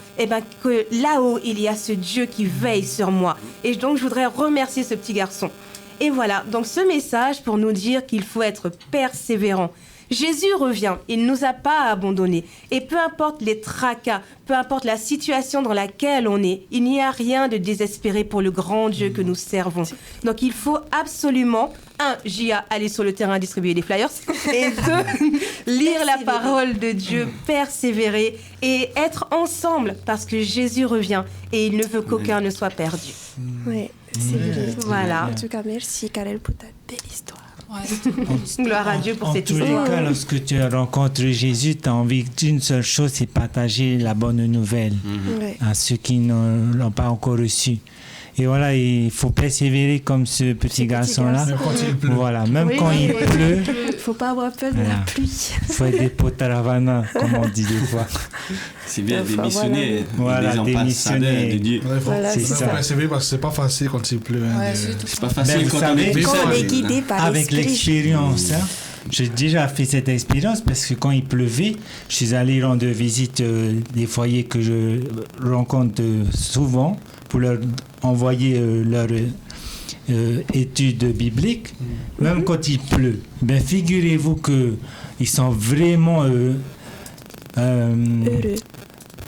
que là-haut, il y a ce Dieu qui veille sur moi. Et donc, je voudrais remercier ce petit garçon. Et voilà, donc ce message pour nous dire qu'il faut être persévérant. Jésus revient, il ne nous a pas abandonnés. Et peu importe les tracas, peu importe la situation dans laquelle on est, il n'y a rien de désespéré pour le grand Dieu que nous servons. Donc il faut absolument, aller sur le terrain distribuer des flyers, et 2, lire la parole de Dieu, persévérer et être ensemble parce que Jésus revient et il ne veut qu'aucun ne soit perdu. Oui, c'est vrai. Voilà. En tout cas, merci Karel pour ta belle histoire. Gloire à Dieu pour cette histoire. En tous les cas, lorsque tu rencontres Jésus, tu as envie d'une seule chose, c'est partager la bonne nouvelle à ceux qui ne l'ont pas encore reçue. Et voilà, il faut persévérer comme ce petit garçon-là. Même quand il pleut. Voilà, même quand il pleut. Il ne faut pas avoir peur de la pluie. Il faut être des potaravana, comme on dit des fois. C'est bien démissionner. Voilà, des ambassadeurs de Dieu. C'est ça. Persévérer parce que c'est pas facile quand il pleut. C'est pas facile quand on est guidé par avec l'expérience. J'ai déjà fait cette expérience parce que quand il pleuvait, je suis allé rendre visite des foyers que je rencontre souvent pour leur envoyer leur études bibliques, même quand il pleut. Figurez-vous qu'ils sont vraiment heureux.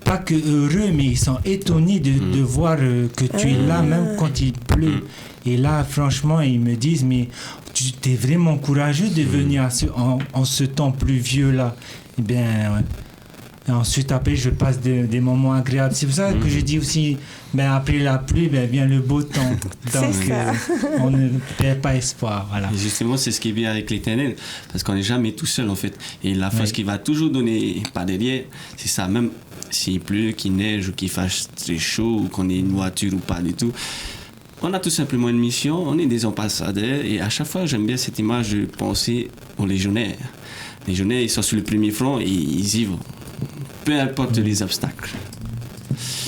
Pas que heureux, mais ils sont étonnés de voir que tu es là même quand il pleut. Et là, franchement, ils me disent, mais tu es vraiment courageux de venir en ce temps pluvieux-là. Et ensuite, après, je passe des moments agréables. C'est pour ça que je dis aussi, après la pluie, vient le beau temps. Donc, on ne perd pas espoir. Voilà. Et justement, c'est ce qui est bien avec l'Éternel, parce qu'on n'est jamais tout seul, en fait. Et la force qu'il va toujours donner par derrière, c'est ça. Même s'il pleut, qu'il neige, ou qu'il fasse très chaud, ou qu'on ait une voiture ou pas du tout, on a tout simplement une mission, on est des ambassadeurs. Et à chaque fois, j'aime bien cette image de penser aux légionnaires. Les légionnaires, ils sont sur le premier front et ils y vont. Peu importe les obstacles.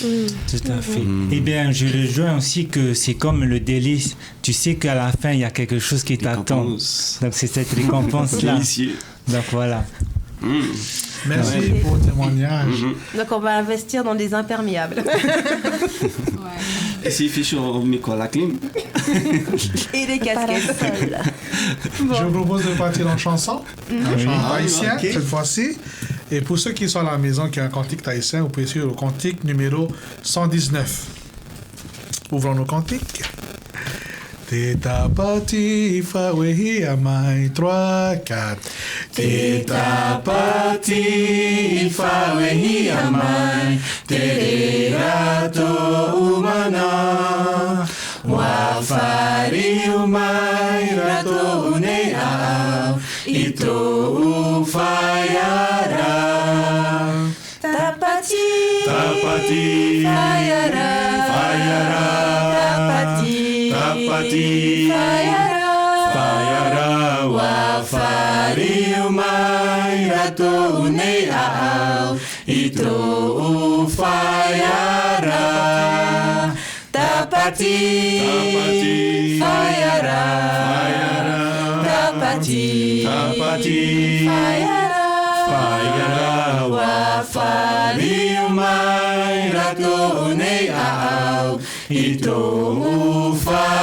Tout à fait. Eh bien, je rejoins aussi que c'est comme le délice. Tu sais qu'à la fin, il y a quelque chose qui t'attend. Donc, c'est cette récompense-là. Délicieux. Donc, voilà. Merci pour le témoignage. Donc on va investir dans des imperméables. Et s'il fait chaud, on met quoi, la clim? Et des casquettes. Je vous propose de partir en chanson. Un chant haïtien, ok. cette fois-ci. Et pour ceux qui sont à la maison, qui ont un cantique haïtien, vous pouvez suivre le cantique numéro 119. Ouvrons nos cantiques. Teta pati fawehi amai 3, 4. Teta pati fawehi amai tererato umana wafari umai rato unea ito ufayara Tapati, tapati fayara, fayara tapati fayara wafari umai rato unea ito ufayara tapati fayara tapati fayara wafari umai rato unea ito ufayara.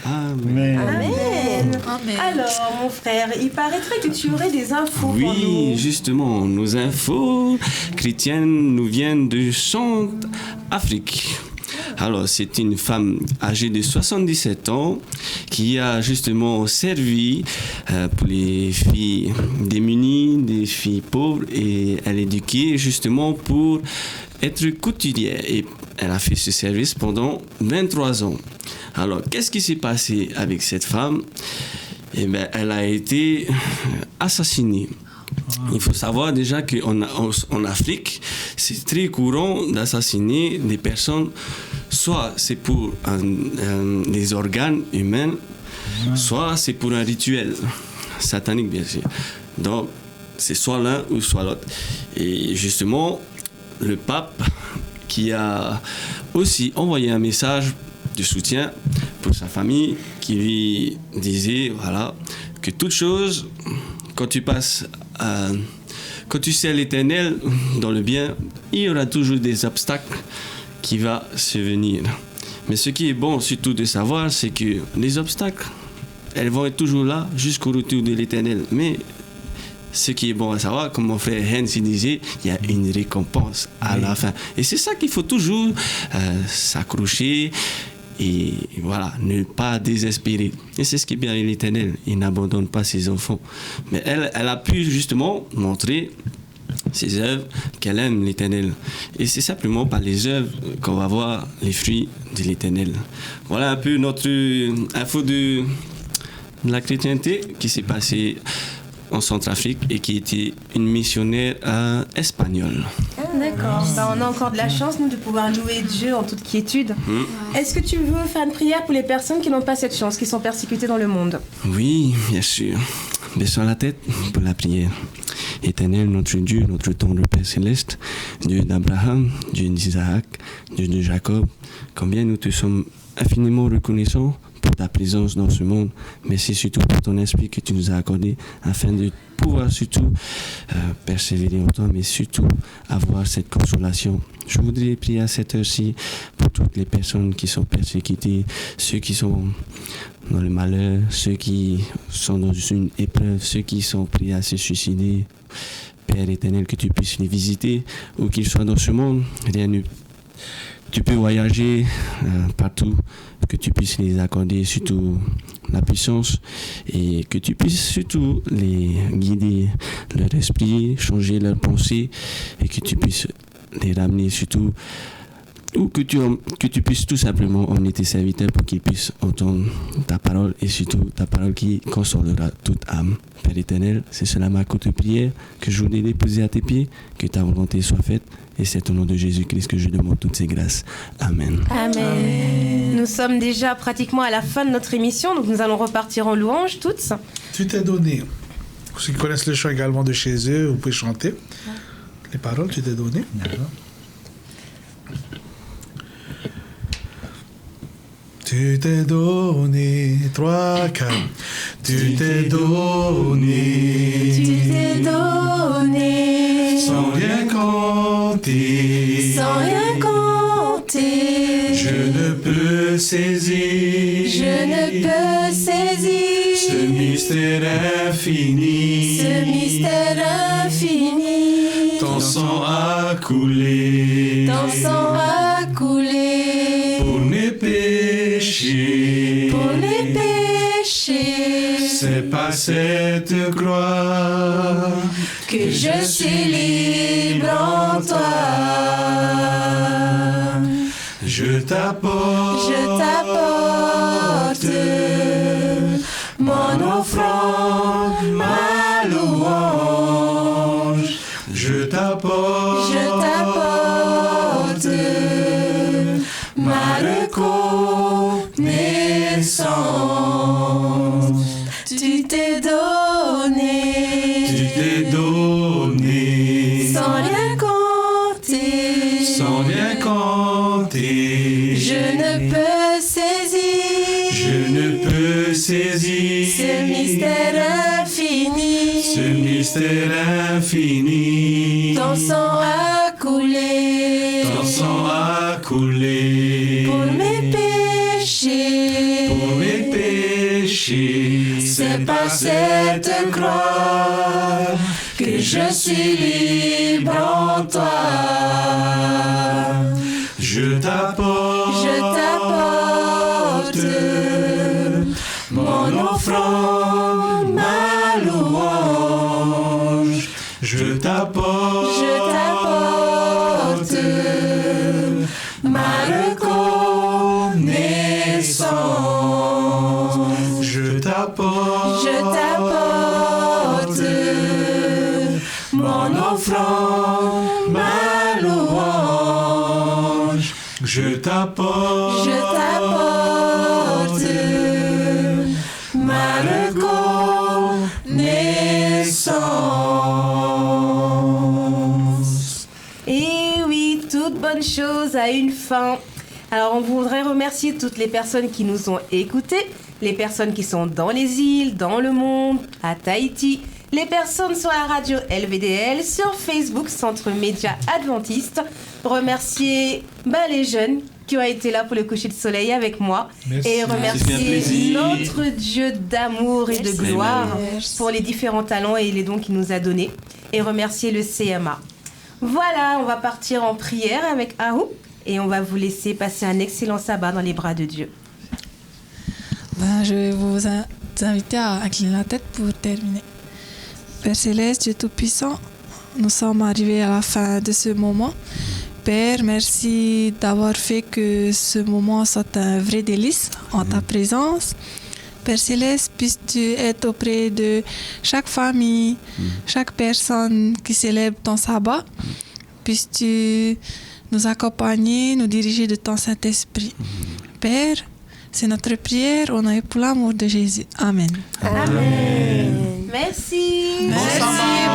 Amen. Amen. Amen. Alors, mon frère, il paraîtrait que tu aurais des infos pour Oui, nous. justement, nos infos chrétiennes nous viennent de Centrafrique. Alors, c'est une femme âgée de 77 ans qui a justement servi pour les filles démunies, des filles pauvres, et elle éduquait justement pour être couturière. Et elle a fait ce service pendant 23 ans. Alors, qu'est-ce qui s'est passé avec cette femme? Eh bien, elle a été assassinée. Il faut savoir déjà qu'en Afrique, c'est très courant d'assassiner des personnes, soit c'est pour des organes humains, soit c'est pour un rituel satanique, bien sûr. Donc, c'est soit l'un ou soit l'autre. Et justement, le pape qui a aussi envoyé un message de soutien pour sa famille, qui lui disait, voilà, que toute chose, quand tu sais l'Éternel dans le bien, il y aura toujours des obstacles qui vont se venir. Mais ce qui est bon surtout de savoir, c'est que les obstacles, elles vont être toujours là jusqu'au retour de l'Éternel. Mais ce qui est bon à savoir, comme mon frère Hans disait, il y a une récompense à la fin. Et c'est ça qu'il faut toujours s'accrocher et voilà, ne pas désespérer. Et c'est ce qui est bien avec l'Éternel, il n'abandonne pas ses enfants. Mais elle a pu justement montrer ses œuvres, qu'elle aime l'Éternel. Et c'est simplement par les œuvres qu'on va voir les fruits de l'Éternel. Voilà un peu notre info de la chrétienté qui s'est passée en Centrafrique et qui était une missionnaire espagnole. D'accord. Bah, on a encore de la chance, nous, de pouvoir louer Dieu en toute quiétude. Est-ce que tu veux faire une prière pour les personnes qui n'ont pas cette chance, qui sont persécutées dans le monde? Oui, bien sûr. Baissons la tête pour la prière. Éternel, notre Dieu, notre tendre Père Céleste, Dieu d'Abraham, Dieu d'Isaac, Dieu de Jacob, combien nous te sommes infiniment reconnaissants pour ta présence dans ce monde. Merci surtout pour ton esprit que tu nous as accordé afin de pouvoir surtout persévérer en toi, mais surtout avoir cette consolation. Je voudrais prier à cette heure-ci pour toutes les personnes qui sont persécutées, ceux qui sont dans le malheur, ceux qui sont dans une épreuve, ceux qui sont prêts à se suicider. Père éternel, que tu puisses les visiter, où qu'ils soient dans ce monde. Tu peux voyager partout, que tu puisses les accorder surtout la puissance et que tu puisses surtout les guider leur esprit, changer leurs pensées et que tu puisses les ramener surtout ou que tu puisses tout simplement emmener tes serviteurs pour qu'ils puissent entendre ta parole et surtout ta parole qui consolera toute âme. Père éternel, c'est cela ma courte prière que je voudrais déposer à tes pieds, que ta volonté soit faite et c'est au nom de Jésus-Christ que je demande toutes ces grâces. Amen. Amen. Nous sommes déjà pratiquement à la fin de notre émission, donc nous allons repartir en louange toutes. Tu t'es donné. Pour ceux qui connaissent le chant également de chez eux, vous pouvez chanter. Les paroles, tu t'es donné. D'accord. Tu t'es donné, 3, 4. Tu t'es donné. Tu t'es donné. Sans rien compter. Sans rien compter. Je ne peux saisir. Je ne peux saisir. Ce mystère infini. Ce mystère infini. Ton sang a coulé. Ton sang a coulé. Pour mes péchés. Pour les péchés. C'est par cette croix Que je suis libre en toi. Je t'apporte mon offrande, ma louange. Je t'apporte ma reconnaissance. Tu t'es donné. Tu t'es donné. Sans rien compter. Sans rien compter. Je ne peux saisir. Je ne peux saisir. Ce mystère infini. Ce mystère infini. Ton sang a coulé. Ton sang a coulé. Pour mes péchés. Pour mes péchés. C'est par cette croix que je suis libre en toi. Je t'apporte mon offrande, ma louange. Je t'apporte ma reconnaissance. Je t'apporte mon offrande, ma louange. Je t'apporte ma reconnaissance. Et oui, toute bonne chose a une fin. Alors on voudrait remercier toutes les personnes qui nous ont écoutés, les personnes qui sont dans les îles, dans le monde, à Tahiti, les personnes sur la radio LVDL, sur Facebook, Centre Média Adventiste. Remercier les jeunes qui ont été là pour le coucher de soleil avec moi. Merci. Et C'est un remercier plaisir. notre Dieu d'amour et de Merci. gloire Merci. pour les différents talents et les dons qu'il nous a donnés. Et remercier le CMA. Voilà, on va partir en prière avec Ahou et on va vous laisser passer un excellent sabbat dans les bras de Dieu. Je vais vous inviter à incliner la tête pour terminer. Père Céleste, Dieu Tout-Puissant, nous sommes arrivés à la fin de ce moment. Père, merci d'avoir fait que ce moment soit un vrai délice en ta présence. Père Céleste, puisses-tu être auprès de chaque famille, chaque personne qui célèbre ton sabbat. Puisses-tu nous accompagner, nous diriger de ton Saint-Esprit. Père, c'est notre prière au nom et pour l'amour de Jésus. Amen. Amen. Merci. Bon sabbat.